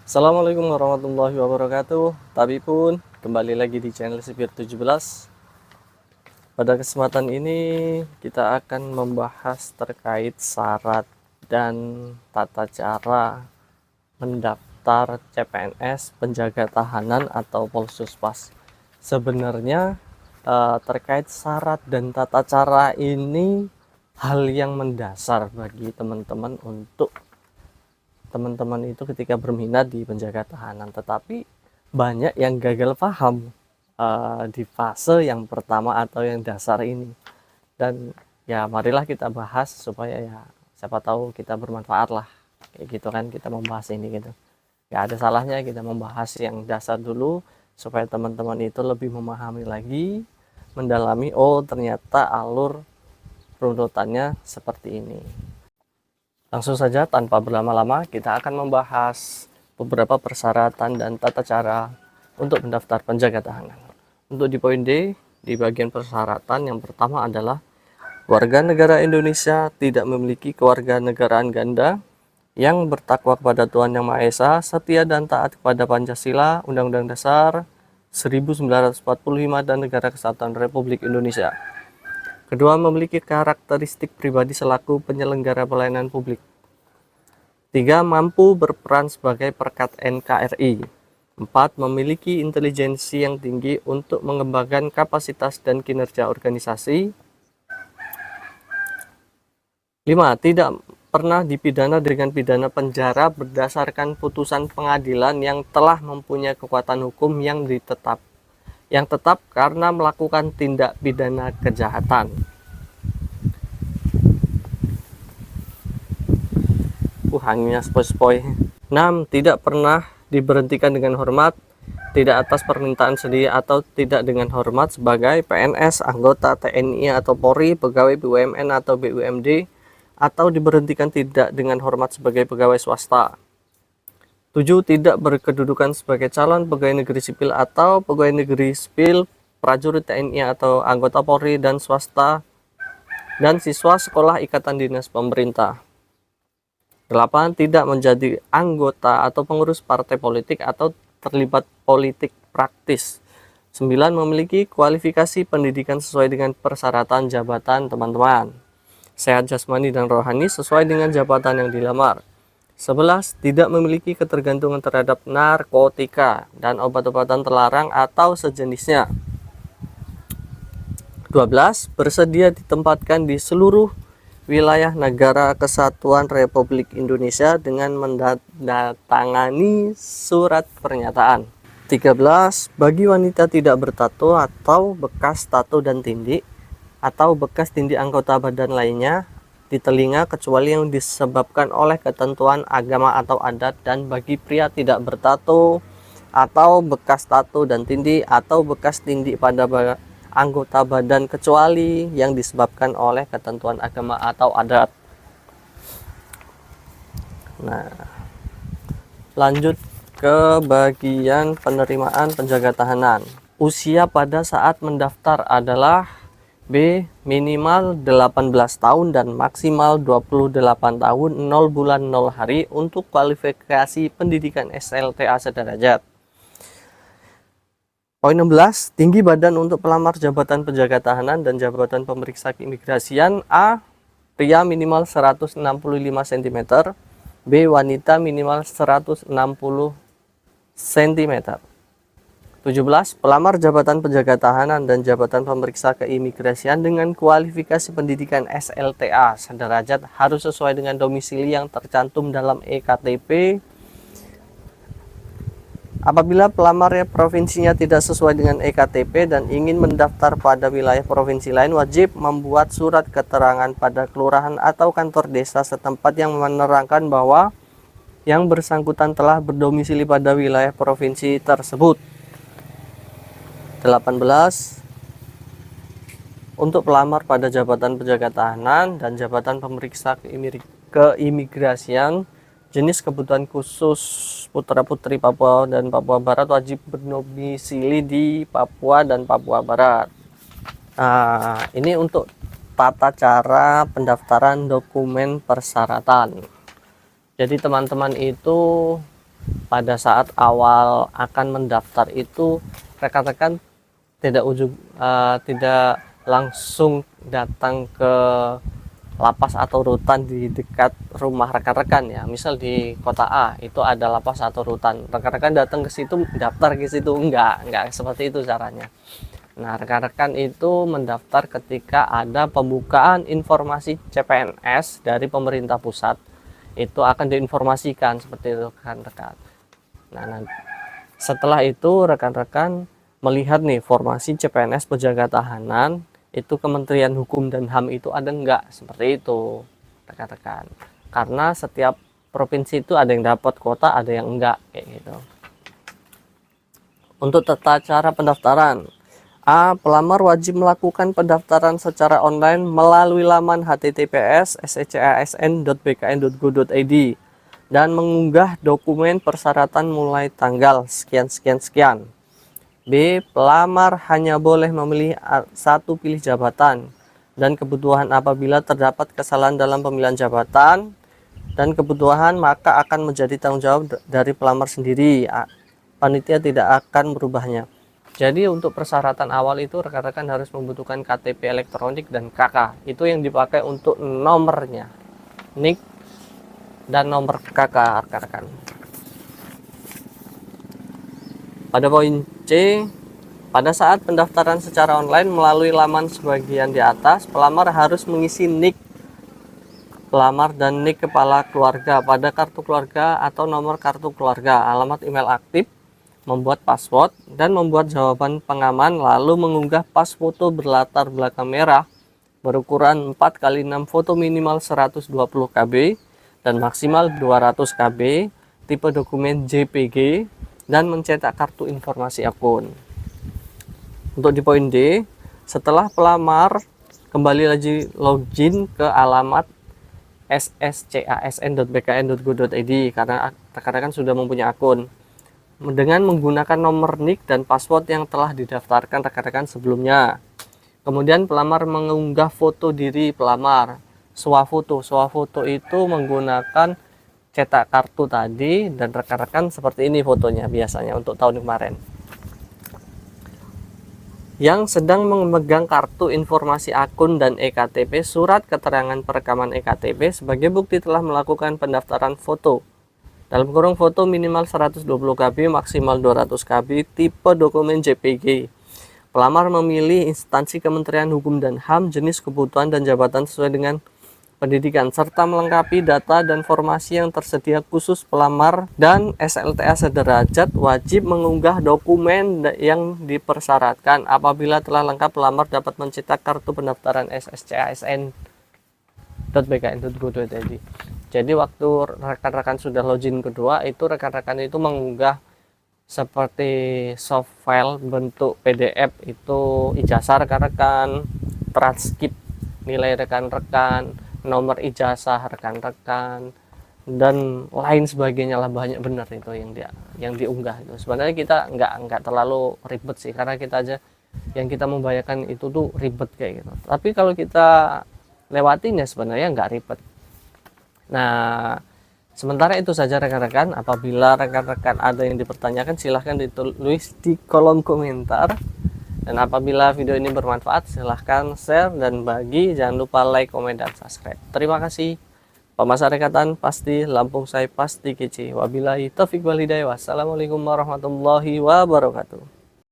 Assalamualaikum warahmatullahi wabarakatuh. Tapi pun kembali lagi di channel Sipir 17. Pada kesempatan ini kita akan membahas terkait syarat dan tata cara mendaftar CPNS penjaga tahanan atau Polsuspas. Sebenarnya terkait syarat dan tata cara ini hal yang mendasar bagi teman-teman untuk teman-teman itu ketika berminat di penjaga tahanan, tetapi banyak yang gagal paham di fase yang pertama atau yang dasar ini. Dan ya marilah kita bahas supaya ya siapa tahu kita bermanfaat lah, kayak gitu kan, kita membahas ini gitu. Gak ada salahnya kita membahas yang dasar dulu supaya teman-teman itu lebih memahami lagi, mendalami, oh ternyata alur runutannya seperti ini. Langsung saja tanpa berlama-lama kita akan membahas beberapa persyaratan dan tata cara untuk mendaftar penjaga tahanan. Untuk di poin D, di bagian persyaratan yang pertama adalah warga negara Indonesia tidak memiliki kewarganegaraan ganda, yang bertakwa kepada Tuhan Yang Maha Esa, setia dan taat kepada Pancasila, Undang-Undang Dasar 1945 dan Negara Kesatuan Republik Indonesia. Kedua, memiliki karakteristik pribadi selaku penyelenggara pelayanan publik. Tiga, mampu berperan sebagai perekat NKRI. Empat, memiliki intelijensi yang tinggi untuk mengembangkan kapasitas dan kinerja organisasi. Lima, tidak pernah dipidana dengan pidana penjara berdasarkan putusan pengadilan yang telah mempunyai kekuatan hukum yang tetap karena melakukan tindak pidana kejahatan. Hanya spoi-spoi. 6. Tidak pernah diberhentikan dengan hormat, tidak atas permintaan sendiri atau tidak dengan hormat sebagai PNS, anggota TNI atau Polri, pegawai BUMN atau BUMD, atau diberhentikan tidak dengan hormat sebagai pegawai swasta. 7. Tidak berkedudukan sebagai calon pegawai negeri sipil atau pegawai negeri sipil, prajurit TNI atau anggota Polri dan swasta, dan siswa sekolah ikatan dinas pemerintah. 8. Tidak menjadi anggota atau pengurus partai politik atau terlibat politik praktis. 9. Memiliki kualifikasi pendidikan sesuai dengan persyaratan jabatan teman-teman. Sehat jasmani dan rohani sesuai dengan jabatan yang dilamar. 11. Tidak memiliki ketergantungan terhadap narkotika dan obat-obatan terlarang atau sejenisnya. 12. Bersedia ditempatkan di seluruh wilayah Negara Kesatuan Republik Indonesia dengan mendatangani surat pernyataan. 13. Bagi wanita tidak bertato atau bekas tato dan tindih atau bekas tindih anggota badan lainnya di telinga kecuali yang disebabkan oleh ketentuan agama atau adat, dan bagi pria tidak bertato atau bekas tato dan tindih atau bekas tindih pada anggota badan kecuali yang disebabkan oleh ketentuan agama atau adat. Nah, lanjut ke bagian penerimaan penjaga tahanan. Usia pada saat mendaftar adalah B. Minimal 18 tahun dan maksimal 28 tahun 0 bulan 0 hari untuk kualifikasi pendidikan SLTA sederajat. Poin 16. Tinggi badan untuk pelamar jabatan penjaga tahanan dan jabatan pemeriksa keimigrasian. A. Pria minimal 165 cm, B. Wanita minimal 160 cm. 17. Pelamar jabatan penjaga tahanan dan jabatan pemeriksa keimigrasian dengan kualifikasi pendidikan SLTA sederajat harus sesuai dengan domisili yang tercantum dalam EKTP. Apabila pelamarnya provinsinya tidak sesuai dengan EKTP dan ingin mendaftar pada wilayah provinsi lain, wajib membuat surat keterangan pada kelurahan atau kantor desa setempat yang menerangkan bahwa yang bersangkutan telah berdomisili pada wilayah provinsi tersebut. 18. Untuk pelamar pada jabatan penjaga tahanan dan jabatan pemeriksa keimigrasian jenis kebutuhan khusus putra-putri Papua dan Papua Barat wajib berdomisili di Papua dan Papua Barat. Nah, ini untuk tata cara pendaftaran dokumen persyaratan. Jadi teman-teman itu pada saat awal akan mendaftar itu rekan-rekan tidak langsung datang ke lapas atau rutan di dekat rumah rekan-rekan ya. Misal di kota A itu ada lapas atau rutan, rekan-rekan datang ke situ daftar ke situ, enggak seperti itu caranya. Nah, rekan-rekan itu mendaftar ketika ada pembukaan informasi CPNS dari pemerintah pusat, itu akan diinformasikan seperti itu rekan-rekan. Nah, setelah itu rekan-rekan melihat nih formasi CPNS penjaga tahanan itu Kementerian Hukum dan HAM itu ada enggak, seperti itu rekan-rekan. Karena setiap provinsi itu ada yang dapat kuota, ada yang enggak kayak gitu. Untuk tata cara pendaftaran, A. Pelamar wajib melakukan pendaftaran secara online melalui laman https://secasn.bkn.go.id dan mengunggah dokumen persyaratan mulai tanggal sekian. B. Pelamar hanya boleh memilih satu pilih jabatan dan kebutuhan. Apabila terdapat kesalahan dalam pemilihan jabatan dan kebutuhan, maka akan menjadi tanggung jawab dari pelamar sendiri. Panitia tidak akan merubahnya. Jadi untuk persyaratan awal itu rekan-rekan harus membutuhkan KTP elektronik dan KK. Itu yang dipakai untuk nomornya, NIK dan nomor KK rekan-rekan. Pada poin C, pada saat pendaftaran secara online melalui laman sebagian di atas, pelamar harus mengisi NIK pelamar dan NIK kepala keluarga pada kartu keluarga atau nomor kartu keluarga, alamat email aktif, membuat password, dan membuat jawaban pengaman, lalu mengunggah pas foto berlatar belakang merah berukuran 4x6 foto minimal 120 KB dan maksimal 200 KB, tipe dokumen JPG, dan mencetak kartu informasi akun. Untuk di poin D, setelah pelamar kembali lagi login ke alamat sscasn.bkn.go.id karena rekan-rekan sudah mempunyai akun dengan menggunakan nomor NIK dan password yang telah didaftarkan rekan-rekan sebelumnya. Kemudian pelamar mengunggah foto diri pelamar, swafoto itu menggunakan cetak kartu tadi, dan rekan-rekan seperti ini fotonya biasanya untuk tahun kemarin. Yang sedang memegang kartu informasi akun dan EKTP, surat keterangan perekaman EKTP sebagai bukti telah melakukan pendaftaran foto. Dalam kurung foto minimal 120 KB, maksimal 200 KB, tipe dokumen JPG. Pelamar memilih instansi Kementerian Hukum dan HAM, jenis kebutuhan dan jabatan sesuai dengan pendidikan, serta melengkapi data dan informasi yang tersedia khusus pelamar dan SLTA sederajat. Wajib mengunggah dokumen yang dipersyaratkan. Apabila telah lengkap, pelamar dapat mencetak kartu pendaftaran sscasn.bkn.go.id. Jadi waktu rekan-rekan sudah login kedua, itu rekan-rekan itu mengunggah seperti soft file bentuk PDF, itu ijazah rekan-rekan, transkrip nilai rekan-rekan, nomor ijazah rekan-rekan, dan lain sebagainya lah, banyak benar itu yang diunggah itu. Sebenarnya kita nggak terlalu ribet sih, karena kita aja yang kita membayarkan itu tuh ribet kayak gitu. Tapi kalau kita lewatin ya sebenarnya nggak ribet. Nah, sementara itu saja rekan-rekan. Apabila rekan-rekan ada yang dipertanyakan, silahkan ditulis di kolom komentar. Dan apabila video ini bermanfaat, silahkan share dan bagi. Jangan lupa like, komen, dan subscribe. Terima kasih. Pemasarakatan pasti, Lampung saya pasti kece. Wabillahi taufiq wal hidayah. Wassalamualaikum warahmatullahi wabarakatuh.